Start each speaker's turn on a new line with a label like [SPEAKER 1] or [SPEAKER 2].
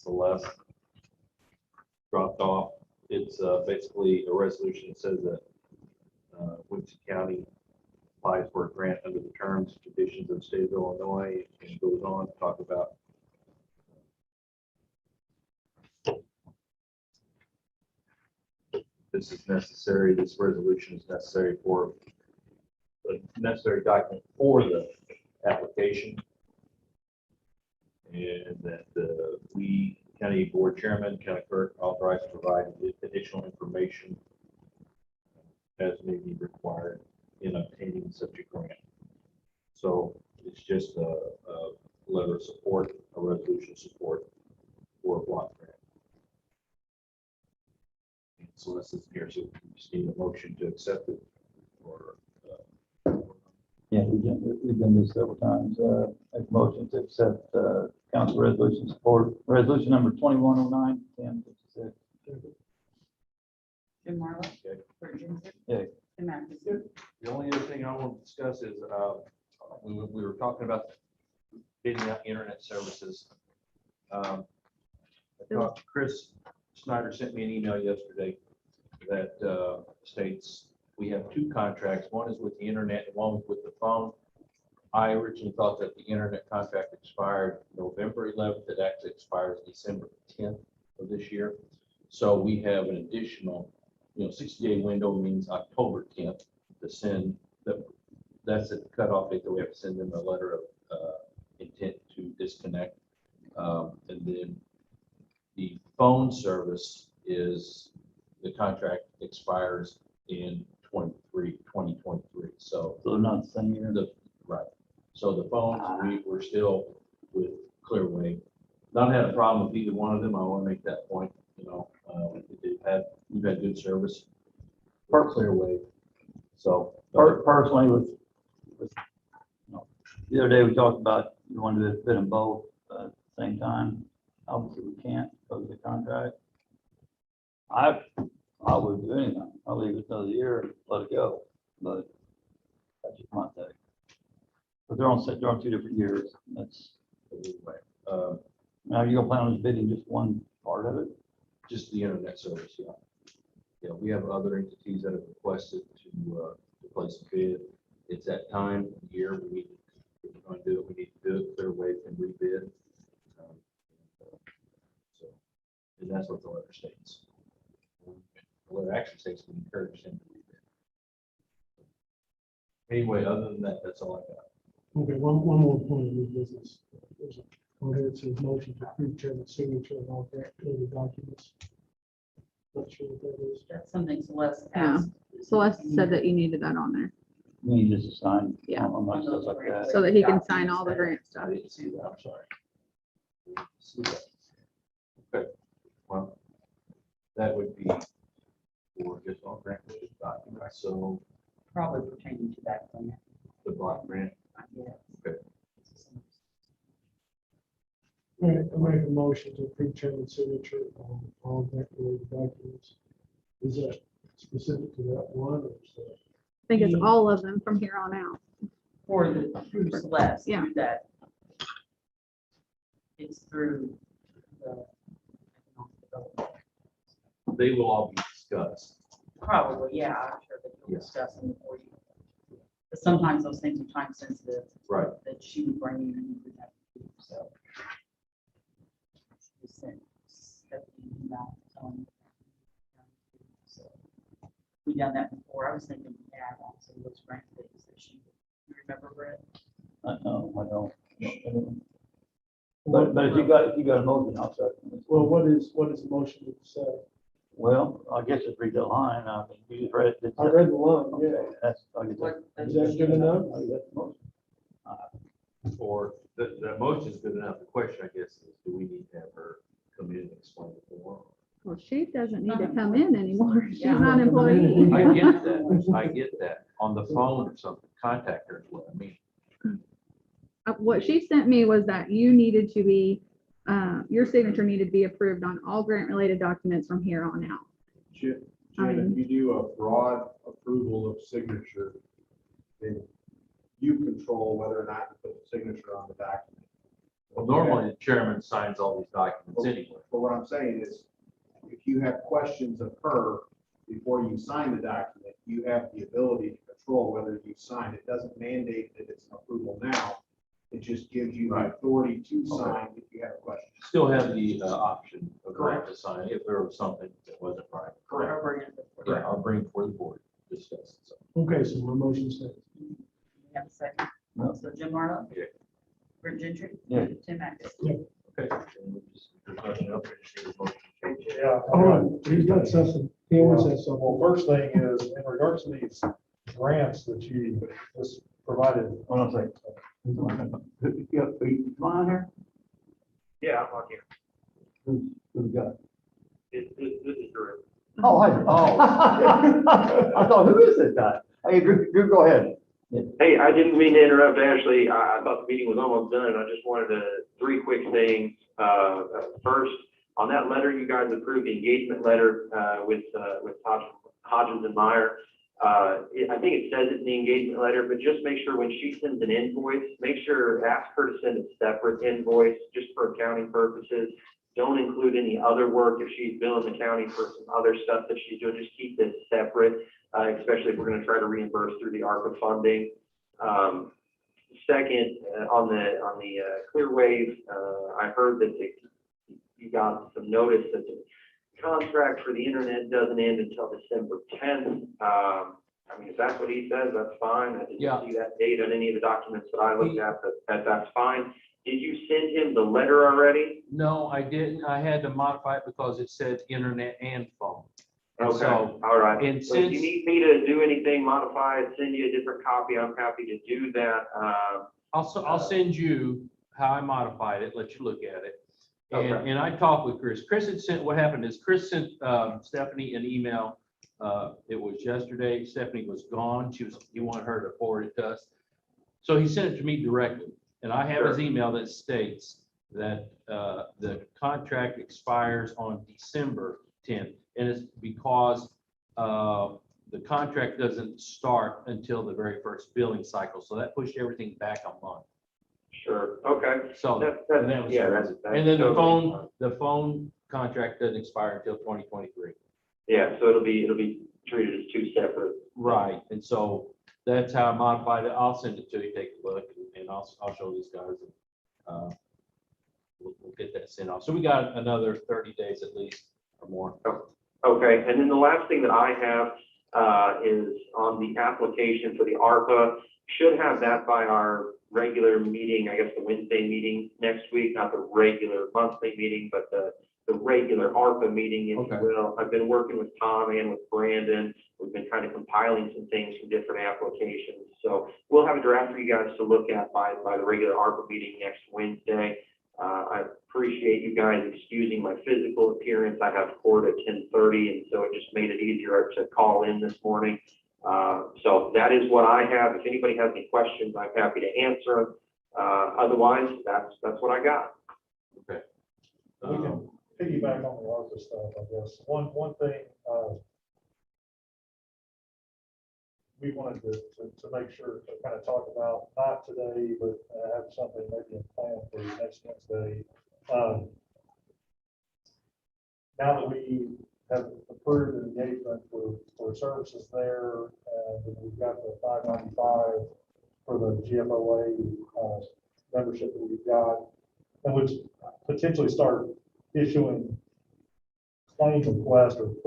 [SPEAKER 1] Celeste dropped off. It's basically a resolution that says that Williamson County applies for a grant under the terms and conditions of the state of Illinois, and goes on to talk about this is necessary. This resolution is necessary for the necessary document for the application, and that we, county board chairman, county clerk, authorized to provide additional information as may be required in obtaining such a grant. So it's just a letter of support, a resolution of support for a block grant. And so this is here, so we just need a motion to accept it, or
[SPEAKER 2] Yeah, we've done this several times. Make a motion to accept council resolution support, resolution number 2109-1056.
[SPEAKER 3] Jim Marlowe.
[SPEAKER 1] Okay.
[SPEAKER 3] Kurt Jenseth.
[SPEAKER 2] Yeah.
[SPEAKER 3] Tim Atkinson.
[SPEAKER 1] The only other thing I want to discuss is we were talking about bidding out internet services. I thought Chris Snyder sent me an email yesterday that states we have two contracts. One is with the internet and one with the phone. I originally thought that the internet contract expired November 11th. It actually expires December 10th of this year. So we have an additional, 60-day window, means October 10th to send that's the cutoff date that we have to send them a letter of intent to disconnect. And then the phone service is, the contract expires in 2023. So
[SPEAKER 2] So they're not the same year.
[SPEAKER 1] right. So the phones, we're still with Clearwave. Not had a problem with either one of them. I want to make that point. We've had good service for Clearwave. So
[SPEAKER 2] Personally, with the other day we talked about you wanted to fit them both at the same time. Obviously, we can't because of the contract. I wouldn't do anything. I'll leave it another year and let it go. But that's just my take. But they're on 2 different years. That's
[SPEAKER 1] anyway,
[SPEAKER 2] now you're gonna plan on just bidding just one part of it.
[SPEAKER 1] just the internet service. Yeah. Yeah. We have other entities that have requested to place a bid. It's that time of year we need, if we're going to do it, we need to do it. Clearwave can rebid. So, and that's what the letter states. The letter actually states we encourage them to rebid. Anyway, other than that, that's all I got.
[SPEAKER 4] Okay, one more point of new business. There's a, on here it says motion to approve chairman's signature of all grant-related documents. Not sure what that is.
[SPEAKER 3] That's something Celeste
[SPEAKER 5] Yeah.
[SPEAKER 3] asked.
[SPEAKER 5] Celeste said that you needed that on there
[SPEAKER 2] You need just to sign
[SPEAKER 5] Yeah.
[SPEAKER 2] on my stuff like that.
[SPEAKER 5] so that he can sign all the grant stuff.
[SPEAKER 1] I didn't see that. I'm sorry. I didn't see that. Okay. Well, that would be for just all grant related documents. So
[SPEAKER 3] Probably pertaining to that grant.
[SPEAKER 1] the block grant.
[SPEAKER 3] Yeah.
[SPEAKER 1] Okay.
[SPEAKER 4] All right, I make a motion to approve chairman's signature on all grant-related documents. Is that specific to that one or is that?
[SPEAKER 5] I think it's all of them from here on out.
[SPEAKER 3] For the, through Celeste,
[SPEAKER 5] Yeah.
[SPEAKER 3] through that. It's through the.
[SPEAKER 1] They will all be discussed.
[SPEAKER 3] Probably, yeah, I'm sure that you'll discuss them before you. But sometimes those things are time sensitive.
[SPEAKER 1] Right.
[SPEAKER 3] That she would bring in and we would have to do, so. She sent Stephanie an email telling me. So, we done that before. I was thinking we had on some of those grant things that she, you remember, Brett?
[SPEAKER 2] I don't. But if you got a motion, I'll second it.
[SPEAKER 4] Well, what is the motion to say?
[SPEAKER 2] Well, I guess just read the line. I mean, you just read it.
[SPEAKER 4] I read the line, yeah.
[SPEAKER 2] That's, I guess
[SPEAKER 3] What-
[SPEAKER 4] Is that good enough?
[SPEAKER 2] I guess that's the motion.
[SPEAKER 1] Or the motion is good enough. The question, I guess, is do we need to have her come in and explain it more?
[SPEAKER 5] Well, she doesn't need to come in anymore. She's
[SPEAKER 3] Yeah.
[SPEAKER 5] not an employee.
[SPEAKER 1] I get that. I get that. On the phone or something, contact her is what I mean.
[SPEAKER 5] What she sent me was that you needed to be, your signature needed to be approved on all grant related documents from here on out.
[SPEAKER 6] Jim, if you do a broad approval of signature, then you control whether or not you put the signature on the document.
[SPEAKER 1] Well, normally the chairman signs all these documents anyway.
[SPEAKER 6] But what I'm saying is, if you have questions of her before you sign the document, you have the ability to control whether you sign. It doesn't mandate that it's an approval now. It just gives you the
[SPEAKER 1] Right.
[SPEAKER 6] authority to sign if you have a question.
[SPEAKER 1] Still have the option of right
[SPEAKER 6] Correct.
[SPEAKER 1] to sign if there was something that wasn't right.
[SPEAKER 3] Or bring it before.
[SPEAKER 1] Yeah, I'll bring it for the board, to discuss it. So,
[SPEAKER 4] Okay, so my motion stands.
[SPEAKER 3] We have a second.
[SPEAKER 2] No.
[SPEAKER 3] So Jim Marlowe.
[SPEAKER 1] Yeah.
[SPEAKER 3] Rick Gentry.
[SPEAKER 2] Yeah.
[SPEAKER 3] Tim Atkins.
[SPEAKER 1] okay. And we'll just- if there's nothing else, we just need a motion to change it.
[SPEAKER 6] Yeah.
[SPEAKER 4] Hold on, he's got something, he always has
[SPEAKER 6] Well,
[SPEAKER 4] something.
[SPEAKER 6] first thing is, in regards to these grants that you just provided.
[SPEAKER 2] Hold on a second. Yeah, are you flying here?
[SPEAKER 1] Yeah, I'm on here.
[SPEAKER 2] Who's got it?
[SPEAKER 1] This is Drew.
[SPEAKER 2] Oh, I thought, who is this guy? Hey, Drew, go ahead.
[SPEAKER 7] Hey, I didn't mean to interrupt, Ashley. I thought the meeting was almost done. I just wanted to, three quick things. First, on that letter, you guys approved the engagement letter with Hodgins and Meyer. I think it says it in the engagement letter, but just make sure when she sends an invoice, ask her to send a separate invoice just for accounting purposes. Don't include any other work if she's billing the county for some other stuff that she's doing. Just keep this separate, especially if we're going to try to reimburse through the ARPA funding. Second, on the Clearwave, I heard that you got some notice that the contract for the internet doesn't end until December 10th. I mean, if that's what he says, that's fine. I
[SPEAKER 1] Yeah.
[SPEAKER 7] didn't see that date on any of the documents that I looked at, but that's fine. Did you send him the letter already?
[SPEAKER 1] No, I didn't. I had to modify it because it said internet and phone. And
[SPEAKER 7] Okay,
[SPEAKER 1] so,
[SPEAKER 7] all right.
[SPEAKER 1] and
[SPEAKER 7] So if you
[SPEAKER 1] since-
[SPEAKER 7] need me to do anything, modify it, send you a different copy, I'm happy to do that.
[SPEAKER 1] I'll send you how I modified it, let you look at it. And,
[SPEAKER 7] Okay.
[SPEAKER 1] and I talked with Chris. Chris had sent, what happened is Chris sent Stephanie an email. It was yesterday. Stephanie was gone. He wanted her to forward it to us. So he sent it to me directly. And I have his
[SPEAKER 7] Sure.
[SPEAKER 1] email that states that the contract expires on December 10th. And it's because the contract doesn't start until the very first billing cycle. So that pushed everything back a month.
[SPEAKER 7] Sure, okay.
[SPEAKER 1] So,
[SPEAKER 7] That's,
[SPEAKER 1] and that was
[SPEAKER 7] yeah,
[SPEAKER 1] the
[SPEAKER 7] that's.
[SPEAKER 1] reason.
[SPEAKER 7] that's
[SPEAKER 1] And then
[SPEAKER 7] totally
[SPEAKER 1] the phone contract doesn't expire until 2023.
[SPEAKER 7] Yeah, so it'll be treated as two separate.
[SPEAKER 1] Right, and so that's how I modified it. I'll send it to you, take a look, and I'll show these guys. And we'll get that sent off. So we got another 30 days at least or more.
[SPEAKER 7] Okay, and then the last thing that I have is on the application for the ARPA. Should have that by our regular meeting, I guess the Wednesday meeting next week, not the regular monthly meeting, but the regular ARPA meeting, if
[SPEAKER 1] Okay.
[SPEAKER 7] you will. I've been working with Tom and with Brandon. We've been kind of compiling some things from different applications. So we'll have a draft for you guys to look at by the regular ARPA meeting next Wednesday. I appreciate you guys excusing my physical appearance. I have court at 10:30, and so it just made it easier to call in this morning. So that is what I have. If anybody has any questions, I'm happy to answer them. Otherwise, that's what I got.
[SPEAKER 1] Okay.
[SPEAKER 6] We can piggyback on the ARPA stuff, I guess. One thing, we wanted to make sure to kind of talk about, not today, but have something maybe in plan for next Wednesday. Now that we have approved an engagement for services there, and we've got the 595 for the GFOA membership that we've got, and which potentially start issuing claim request or proof